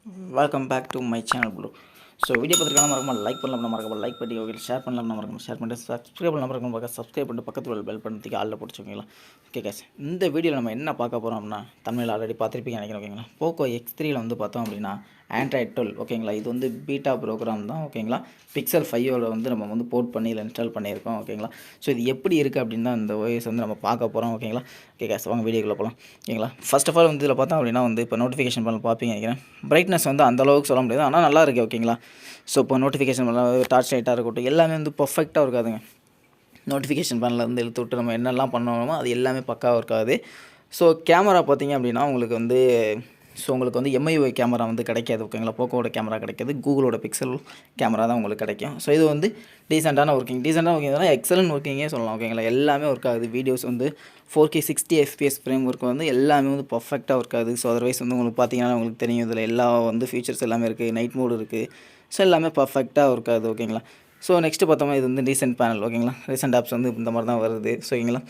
Welcome back to my channel bro. So video பார்த்துருக்கான மறக்காம like பண்ணலாம் மறக்காம லைக் பண்ணி ஓகே ஷேர் பண்ணலாம் மறக்காம ஷேர் பண்ணிட்டு சப்ஸ்கிரைப் பண்ணலாம் மறக்காம சப்ஸ்கிரைப் பண்ணிட்டு பக்கத்தில் பெல் பண்ணுறதுக்கு ஆளில் பிடிச்சிங்களா. ஓகே கேஸ், இந்த வீடியோவில் நம்ம என்ன பார்க்க போகிறோம் அப்படின்னா, தமிழில் ஆல்ரெடி பார்த்துருப்பீங்க நினைக்கிறேன். ஓகேங்களா, போக்கோ X3யில் வந்து பார்த்தோம் அப்படின்னா Android 12 ஓகேங்களா. இது வந்து பீட்டா ப்ரோக்ராம் தான் ஓகேங்களா. Pixel 5ஓட வந்து நம்ம வந்து போர்ட் பண்ணி இதில் இன்ஸ்டால் பண்ணியிருக்கோம் ஓகேங்களா. ஸோ இது எப்படி இருக்குது அப்படின்னு தான் இந்த ஓஎஸ் வந்து நம்ம பார்க்க போகிறோம் ஓகேங்களா. ஓகே கேஸ், வாங்க வீடியோக்குள்ளே போகலாம் ஓகேங்களா. ஃபர்ஸ்ட் ஆஃப் ஆல் வந்து இதில் பார்த்தோம் அப்படின்னா வந்து இப்போ நோட்டிஃபிகேஷன் பண்ண பார்ப்பீங்க நினைக்கிறேன். பிரைட்னஸ் வந்து அந்தளவுக்கு சொல்ல முடியாது, ஆனால் நல்லா இருக்குது ஓகேங்களா. ஸோ இப்போ நோட்டிஃபிகேஷன் பண்ணலாம், டார்ச் லைட்டாக இருக்கட்டும், எல்லாமே வந்து பர்ஃபெக்டாக இருக்காதுங்க. நோட்டிஃபிகேஷன் பண்ணல வந்து இழுத்து விட்டு நம்ம என்னெல்லாம் பண்ணணுமோ அது எல்லாமே பக்காவாக இருக்காது. ஸோ கேமரா பார்த்திங்க அப்படின்னா உங்களுக்கு வந்து உங்களுக்கு வந்து MIUI கேமரா வந்து கிடைக்காது ஓகேங்களா. போக்கோட கேமரா கிடைக்காது, கூகுளோட பிக்சல் கேமரா தான் உங்களுக்கு கிடைக்கும். ஸோ இது வந்து டீசெண்டான ஒர்க்கிங்னா எக்ஸலன்ட் ஒர்க்கிங்கே சொல்லலாம் ஓகேங்களா. எல்லாமே ஒர்க் ஆகுது. வீடியோஸ் வந்து 4K 60 FPS ஃப்ரேம் ஒர்க் வந்து எல்லாமே வந்து பர்ஃபெக்டாக ஒர்க் ஆகுது. ஸோ அதர்வைஸ் வந்து உங்களுக்கு பார்த்தீங்கன்னா உங்களுக்கு தெரியும், இதில் எல்லா வந்து ஃபீச்சர்ஸ் எல்லாமே இருக்குது. நைட் மோடு இருக்குது. ஸோ எல்லாமே பர்ஃபெக்டாக ஒர்க் ஆகுது ஓகேங்களா. ஸோ நெக்ஸ்ட்டு பார்த்தோம்னா இது வந்து ரீசெண்ட் பேனல் ஓகேங்களா. ரீசெண்ட் ஆப்ஸ் வந்து இந்த மாதிரி தான் வருது ஓகேங்களா.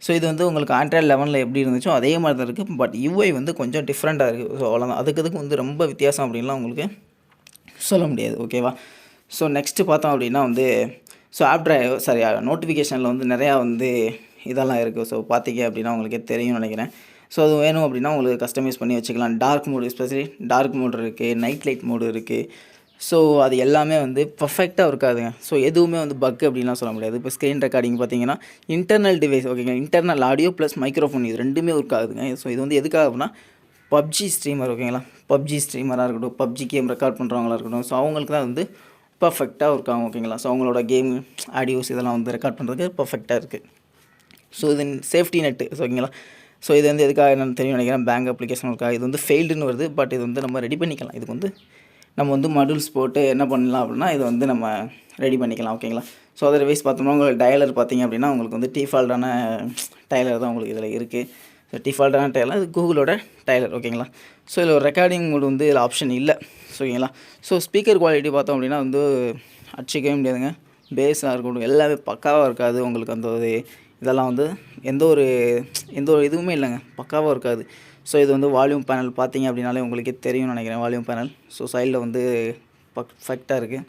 ஸோ இது வந்து உங்களுக்கு Android 11 எப்படி இருந்துச்சோ அதே மாதிரி தான் இருக்குது. பட் UI வந்து கொஞ்சம் டிஃப்ரெண்ட்டாக இருக்குது. ஸோ அவ்வளோதான், அதுக்கு வந்து ரொம்ப வித்தியாசம் அப்படின்லாம் உங்களுக்கு சொல்ல முடியாது ஓகேவா. ஸோ நெக்ஸ்ட்டு பார்த்தோம் அப்படின்னா வந்து நோட்டிஃபிகேஷனில் வந்து நிறையா வந்து இதெல்லாம் இருக்குது. ஸோ பார்த்தீங்க அப்படின்னா உங்களுக்கே தெரியும்னு நினைக்கிறேன். ஸோ அது வேணும் அப்படின்னா உங்களுக்கு கஸ்டமைஸ் பண்ணி வச்சுக்கலாம். Dark mode, especially dark mode இருக்குது, நைட் லைட் மோடு இருக்குது. ஸோ அது எல்லாமே வந்து பர்ஃபெக்டாக இருக்காதுங்க. ஸோ எதுவுமே வந்து பக் அப்படின்லாம் சொல்ல முடியாது. இப்போ ஸ்க்ரீன் ரெக்கார்டிங் பார்த்தீங்கன்னா இன்டர்னல் டிவைஸ் ஓகேங்களா, இன்டர்னல் ஆடியோ ப்ளஸ் மைக்ரோஃபோன் இது ரெண்டுமே ஒர்க் ஆகுதுங்க. ஸோ இது வந்து எதுக்காக அப்படின்னா பப்ஜி ஸ்ட்ரீமர் ஓகேங்களா, பப்ஜி ஸ்ட்ரீமராக இருக்கட்டும், பப்ஜி கேம் ரெக்கார்ட் பண்ணுறவங்களா இருக்கட்டும், ஸோ அவங்களுக்கு தான் வந்து பர்ஃபெக்டாக ஒர்க் ஆகும் ஓகேங்களா. ஸோ அவங்களோட கேம் ஆடியோஸ் இதெல்லாம் வந்து ரெக்கார்ட் பண்ணுறதுக்கு பர்ஃபெக்டாக இருக்குது. ஸோ இது சேஃப்டி நெட்டு ஓகேங்களா. ஸோ இது வந்து எதுக்காக என்னன்னு தெரியும் நினைக்கிறேன். பேங்க் அப்ளிகேஷன் இருக்கா, இது வந்து ஃபெயில்டுன்னு வருது. பட் இது வந்து நம்ம ரெடி பண்ணிக்கலாம். இதுக்கு வந்து நம்ம வந்து மாடியூல்ஸ் போட்டு என்ன பண்ணலாம் அப்படின்னா இது வந்து நம்ம ரெடி பண்ணிக்கலாம் ஓகேங்களா. ஸோ அதர்வைஸ் பார்த்தோம்னா உங்களுக்கு டயலர் பார்த்தீங்க அப்படின்னா உங்களுக்கு வந்து டிஃபால்ட்டான டயலர் தான் உங்களுக்கு இதில் இருக்குது. ஸோ டிஃபால்ட்டான டயலர் இது கூகுளோட டயலர் ஓகேங்களா. ஸோ இதில் ஒரு ரெக்கார்டிங் மோடு வந்து இதில் ஆப்ஷன் இல்லை ஓகேங்களா. ஸோ ஸ்பீக்கர் குவாலிட்டி பார்த்தோம் அப்படின்னா வந்து அடிச்சிக்கவே முடியாதுங்க. பேஸாக இருக்கட்டும் எல்லாமே பக்காவாக இருக்காது. உங்களுக்கு அந்த ஒரு இதெல்லாம் வந்து எந்த ஒரு இதுவுமே இல்லைங்க, பக்காவாக இருக்காது. ஸோ இது வந்து வால்யூம் பேனல் பார்த்தீங்க அப்படின்னாலே உங்களுக்கே தெரியும்னு நினைக்கிறேன். வால்யூம் பேனல் ஸோ சைடில் வந்து பர்ஃபெக்டாக இருக்குது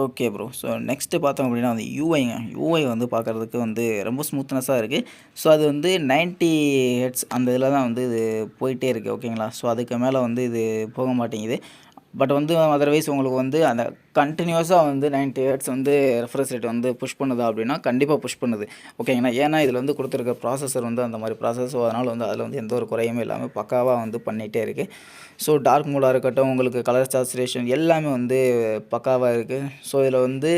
ஓகே ப்ரோ. ஸோ நெக்ஸ்ட்டு பார்த்தோம் அப்படின்னா வந்து யூஐ வந்து பார்க்குறதுக்கு வந்து ரொம்ப ஸ்மூத்னஸாக இருக்குது. ஸோ அது வந்து 90 ஹெர்ட்ஸ் அந்த இதில் தான் வந்து இது போயிட்டே இருக்குது ஓகேங்களா. ஸோ அதுக்கு மேலே வந்து இது போக மாட்டேங்குது. பட் வந்து அதர்வைஸ் உங்களுக்கு வந்து அந்த கண்டினியூஸாக வந்து 90 ஹெர்ட்ஸ் வந்து ரெஃப்ரெஷ் ரேட் வந்து புஷ் பண்ணுதா அப்படின்னா கண்டிப்பாக புஷ் பண்ணுது ஓகேங்களா. ஏன்னா இதில் வந்து கொடுத்துருக்க ப்ராசஸர் வந்து அந்த மாதிரி ப்ராசஸ். ஸோ அதனால் வந்து அதில் வந்து எந்த ஒரு குறையுமே இல்லாமல் பக்காவாக வந்து பண்ணிகிட்டே இருக்குது. ஸோ டார்க் மோடாக இருக்கட்டும், உங்களுக்கு கலர் சாச்சுரேஷன் எல்லாமே வந்து பக்காவாக இருக்குது. ஸோ இதில் வந்து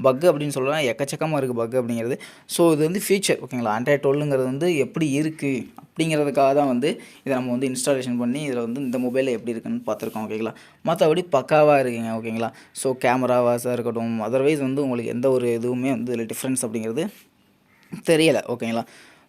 பக் அப்படின்னு சொல்லலாம், எக்கச்சக்கமாக இருக்குது பக் அப்படிங்கிறது. ஸோ இது வந்து ஃபீச்சர் ஓகேங்களா. Android 12ங்கிறது வந்து எப்படி இருக்குது அப்படிங்கிறதுக்காக தான் வந்து இதை நம்ம வந்து இன்ஸ்டாலேஷன் பண்ணி இதில் வந்து இந்த மொபைலில் எப்படி இருக்குன்னு பார்த்துருக்கோம் ஓகேங்களா. மற்றபடி பக்காவாக இருக்குங்க ஓகேங்களா. ஸோ கேமராவாஸாக இருக்கட்டும், அதர்வைஸ் வந்து உங்களுக்கு எந்த ஒரு இதுவுமே வந்து இதில் டிஃப்ரென்ஸ் அப்படிங்கிறது தெரியலை ஓகேங்களா.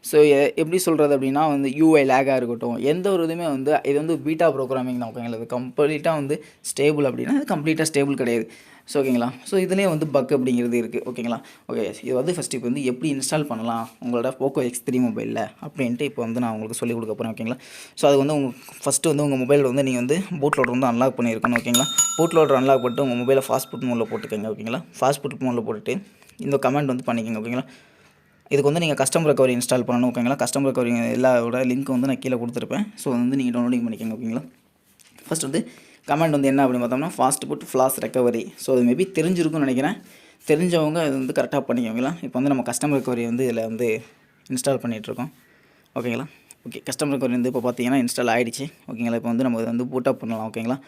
ஸோ எப்படி சொல்கிறது அப்படின்னா வந்து UI லேகாக இருக்கட்டும், எந்த ஒரு இதுவுமே வந்து இது வந்து பீட்டா ப்ரோக்ராமிங் தான் ஓகேங்களா. இது கம்ப்ளீட்டாக வந்து ஸ்டேபிள் அப்படின்னா இது கம்ப்ளீட்டாக ஸ்டேபிள் கிடையாது. ஸோ ஓகேங்களா. ஸோ இதுலேயே வந்து பக் அப்படிங்கிறது இருக்குது ஓகேங்களா. ஓகே, இது வந்து ஃபஸ்ட்டு இப்போ வந்து எப்படி இன்ஸ்டால் பண்ணலாம் உங்களோட போக்கோ X3 மொபைலில் அப்படின்ட்டு இப்போ வந்து நான் உங்களுக்கு சொல்லிக் கொடுக்க போகிறேன் ஓகேங்களா. ஸோ அது வந்து ஃபஸ்ட்டு வந்து உங்கள் மொபைலில் வந்து நீங்கள் வந்து பூட் லோடர் வந்து அன்லாக் பண்ணியிருக்கணும் ஓகேங்களா. பூட் லோடர் அன்லாக் பண்ணிட்டு உங்கள் மொபைலை ஃபாஸ்ட் புட் மோடில் போட்டுக்கோங்க ஓகேங்களா. ஃபாஸ்ட் புட் மோடில் போட்டுட்டு இந்த கமெண்ட் வந்து பண்ணிக்கோங்க ஓகேங்களா. இதுக்கு வந்து நீங்கள் கஸ்டம் ரெக்கவரி இன்ஸ்டால் பண்ணணும் ஓகேங்களா. கஸ்டம் ரெக்கவரி எல்லாரோட லிங்க் வந்து நான் கீழே கொடுத்துருப்பேன். ஸோ வந்து நீங்கள் டவுன்லோடிங் பண்ணிக்கோங்க ஓகேங்களா. ஃபஸ்ட் வந்து கமெண்ட் வந்து என்ன அப்படின்னு பார்த்தோம்னா fast food flash recovery. So அது மேபி தெரிஞ்சிருக்கும்னு நினைக்கிறேன். தெரிஞ்சவங்க இது வந்து கரெக்டாக பண்ணிக்கோங்களா. இப்போ வந்து நம்ம கஸ்டம் ரெக்கவரி வந்து இதில் வந்து இன்ஸ்டால் பண்ணிகிட்ருக்கோம் ஓகேங்களா. ஓகே, கஸ்டம் ரெக்கவரி வந்து இப்போ பார்த்தீங்கன்னா இன்ஸ்டால் ஆகிடுச்சு ஓகேங்களா. இப்போ வந்து நம்ம இதை வந்து பூட் அப் பண்ணலாம் ஓகேங்களா.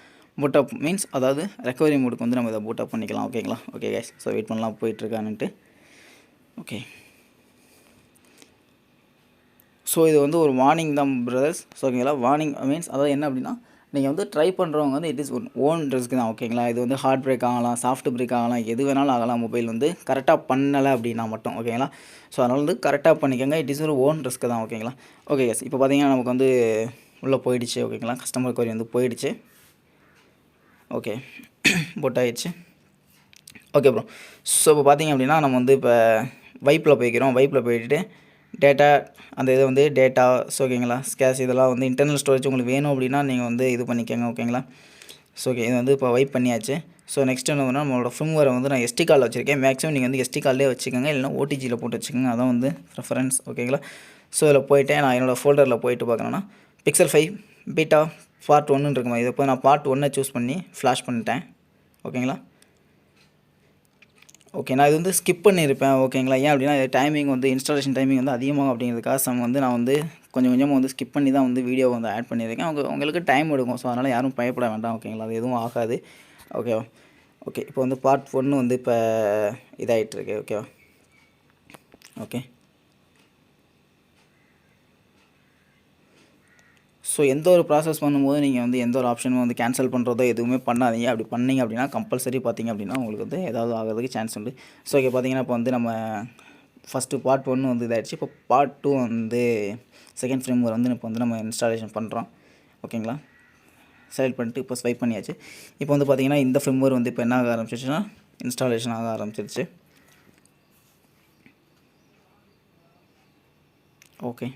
பூட் அப் மீன்ஸ் அதாவது ரெக்கவரி மோடுக்கு வந்து நம்ம இதை பூட் அப் பண்ணிக்கலாம் ஓகேங்களா. ஓகே கைஸ், ஸோ வெயிட் பண்ணலாம் போயிட்டுருக்கானுன்ட்டு. ஓகே, ஸோ இது வந்து ஒரு வார்னிங் தான் பிரதர்ஸ். ஸோ ஓகேங்களா, வார்னிங் மீன்ஸ் அதாவது என்ன அப்படின்னா நீங்கள் வந்து ட்ரை பண்ணுறவங்க வந்து இட் இஸ் ஓன் ரிஸ்க் தான் ஓகேங்களா. இது வந்து ஹார்ட் பிரேக் ஆகலாம், சாஃப்ட் பிரேக் ஆகலாம், எது வேணாலும் ஆகலாம். மொபைல் வந்து கரெக்டாக பண்ணலை அப்படின்னா மட்டும் ஓகேங்களா. ஸோ அதனால் வந்து கரெக்டாக பண்ணிக்கோங்க. இட் இஸ் ஒரு ஓன் ரிஸ்க் தான் ஓகேங்களா. ஓகே எஸ், இப்போ பார்த்தீங்கன்னா நமக்கு வந்து உள்ளே போயிடுச்சு ஓகேங்களா. கஸ்டமர் குவரி வந்து போயிடுச்சு. ஓகே போட் ஆகிடுச்சு. Okay bro. ஸோ இப்போ பார்த்தீங்க அப்படின்னா நம்ம வந்து இப்போ வைப்பில் போய்க்கிறோம். வைப்பில் போயிட்டு டேட்டா அந்த இது வந்து டேட்டாஸ் ஓகேங்களா, ஸ்கேஷ் இதெல்லாம் வந்து இன்டர்னல் ஸ்டோரேஜ் உங்களுக்கு வேணும் அப்படின்னா நீங்கள் வந்து இது பண்ணிக்கோங்க ஓகேங்களா. ஸோ ஓகே, இது வந்து இப்போ வைப் பண்ணியாச்சு. ஸோ நெக்ஸ்ட் என்ன பண்ணால் நம்மளோட ஃபிர்ம்வேரை வந்து நான் எஸ்டி கார்டில் வச்சுருக்கேன். மேக்ஸிமம் நீங்கள் வந்து எஸ்டி கார்டிலே வச்சுக்கோங்க, இல்லைனா ஓடிஜியில் போட்டு வச்சுக்கோங்க, அதான் வந்து ப்ரிஃபரன்ஸ் ஓகேங்களா. ஸோ இதில் போய்ட்டேன், நான் என்னோடய ஃபோல்டரில் போய்ட்டு பார்க்கணுன்னா பிக்சல் 5 பீட்டா பார்ட் 1 இருக்குமா, இதை இப்போ நான் பார்ட் 1 சூஸ் பண்ணி ஃப்ளாஷ் பண்ணிட்டேன் ஓகேங்களா. ஓகே, நான் இது வந்து ஸ்கிப் பண்ணியிருப்பேன் ஓகேங்களா. ஏன் அப்படின்னா இது டைமிங் வந்து இன்ஸ்டாலேஷன் டைமிங் வந்து அதிகமாகும் அப்படிங்கிறதுக்காக வந்து நான் வந்து கொஞ்சம் கொஞ்சமாக வந்து ஸ்கிப் பண்ணி தான் வந்து வீடியோ வந்து ஆட் பண்ணியிருக்கேன். உங்களுக்கு டைம் எடுக்கும், ஸோ அதனால் யாரும் பயப்பட வேண்டாம் ஓகேங்களா, அது எதுவும் ஆகாது ஓகேவா. ஓகே, இப்போ வந்து பார்ட் 1 வந்து இப்போ இதாகிட்டுருக்கு ஓகேவா. ஓகே, ஸோ எந்த ஒரு ப்ராசஸ் பண்ணும்போது நீங்கள் வந்து எந்த ஒரு ஆப்ஷனும் வந்து கேன்சல் பண்ணுறதோ எதுவுமே பண்ணாதீங்க. அப்படி பண்ணிங்க அப்படின்னா கம்பல்சரி பார்த்திங்க அப்படின்னா உங்களுக்கு வந்து ஏதாவது ஆகிறதுக்கு சான்ஸ் உண்டு. ஸோ ஓகே, பார்த்திங்கன்னா இப்போ வந்து நம்ம ஃபஸ்ட்டு பார்ட் 1 வந்து இதாகிடுச்சு. இப்போ பார்ட் 2 வந்து செகண்ட் ஃப்ரேம்வேர் வந்து இப்போ வந்து நம்ம இன்ஸ்டாலேஷன் பண்ணுறோம் ஓகேங்களா. செலக்ட் பண்ணிட்டு இப்போ ஸ்வைப் பண்ணியாச்சு. இப்போ வந்து பார்த்திங்கன்னா இந்த ஃப்ரேம்வேர் வந்து இப்போ என்ன ஆக ஆரம்பிச்சிருச்சுன்னா இன்ஸ்டாலேஷன் ஆக ஆரம்பிச்சிருச்சு. ஓகே,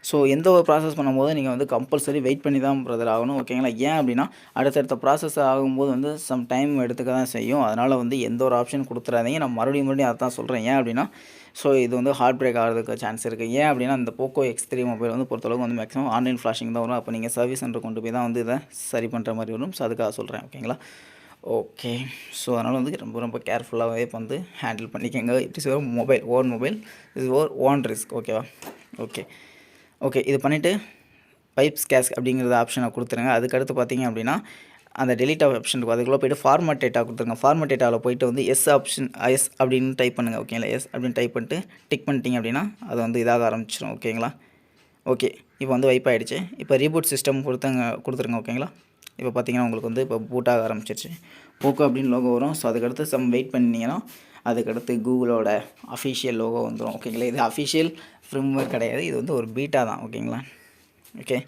ஸோ எந்த ஒரு ப்ராசஸ் பண்ணும்போது நீங்கள் வந்து கம்பல்சரி வெயிட் பண்ணி தான் பிரதர் ஆகணும் ஓகேங்களா. ஏன் அப்படின்னா அடுத்தடுத்த ப்ராசஸ் ஆகும்போது வந்து சம் டைம் எடுத்துக்க தான் செய்யும். அதனால் வந்து எந்த ஒரு ஆப்ஷன் கொடுத்துறாதீங்க. நான் மறுபடியும் அதை தான் சொல்கிறேன். ஏன் அப்படின்னா ஸோ இது வந்து ஹார்ட் பிரேக் ஆகிறதுக்கு சான்ஸ் இருக்குது. ஏன் அப்படின்னா இந்த போக்கோ X3 மொபைல் வந்து பொறுத்தளவுக்கு வந்து மேக்ஸிமம் ஆன்லைன் ஃப்ளாஷிங் தான் வரும். அப்போ நீங்கள் சர்வீஸ் சென்டர் கொண்டு போய் தான் வந்து இதை சரி பண்ணுற மாதிரி வரும். ஸோ அதுக்காக சொல்கிறேன் ஓகேங்களா. ஓகே, ஸோ அதனால் வந்து ரொம்ப ரொம்ப கேர்ஃபுல்லாகவே வந்து ஹேண்டில் பண்ணிக்கோங்க. It is your mobile, own is own risk ஓகேவா. ஓகே ஓகே, இது பண்ணிவிட்டு பைப் ஸ்கேஷ் அப்படிங்கிறத ஆப்ஷனை கொடுத்துருங்க. அதுக்கடுத்து பார்த்தீங்க அப்படின்னா அந்த டெலிட் ஆப்ஷன் இருக்கும், அதுக்குள்ளே போய்ட்டு ஃபார்மட் டேட்டா கொடுத்துருங்க. ஃபார்மட் டேட்டாவில் போய்ட்டு வந்து எஸ் அப்படின்னு டைப் பண்ணுங்கள் ஓகேங்களா. எஸ் அப்படின்னு டைப் பண்ணிட்டு டிக் பண்ணிட்டீங்க அப்படின்னா அது வந்து இதாக ஆரம்பிச்சிடும் ஓகேங்களா. ஓகே, இப்போ வந்து வைப் ஆகிடுச்சு. இப்போ ரீபூட் சிஸ்டம் கொடுத்துருங்க ஓகேங்களா. இப்போ பார்த்தீங்கன்னா உங்களுக்கு வந்து இப்போ பூட்டாக ஆரம்பிச்சிருச்சு. போக்கோ அப்படின்னு லோகோ வரும். ஸோ அதுக்கடுத்து வெயிட் பண்ணிங்கன்னா அதுக்கடுத்து கூகுளோட அஃபிஷியல் லோகோ வந்துடும் ஓகேங்களா. இது அஃபிஷியல் ஃப்ரேம்வேர் கிடையாது, இது வந்து ஒரு பீட்டா தான் ஓகேங்களா. ஓகே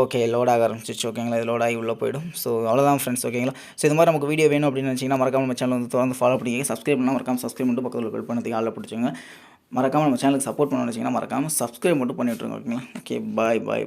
ஓகே, லோடாக ஆரம்பிச்சிச்சு ஓகேங்களா. இது லோடாகி உள்ளே போய்டும். ஸோ அவ்வளோதான் ஃப்ரெண்ட்ஸ் ஓகேங்களா. ஸோ இது மாதிரி நமக்கு வீடியோ வேணும் அப்படின்னு நினச்சிங்கன்னா மறக்காமல் நம்ம சேனல் வந்து தொடர்ந்து ஃபாலோ பண்ணிங்க. சப்ஸ்கிரைப் பண்ணால் மறக்காமல் சப்ஸ்கிரைப் பண்ணிட்டு பக்கத்தில் பெல் பண்ணதுக்கு ஆளில் பிடிச்சிங்க. மறக்காமல் நம்ம சேனலுக்கு சப்போர்ட் பண்ண நினச்சிங்கன்னா மறக்காமல் சப்ஸ்கிரைப் மட்டும் பண்ணி விட்ருங்க ஓகேங்களா. ஓகே, பாய்.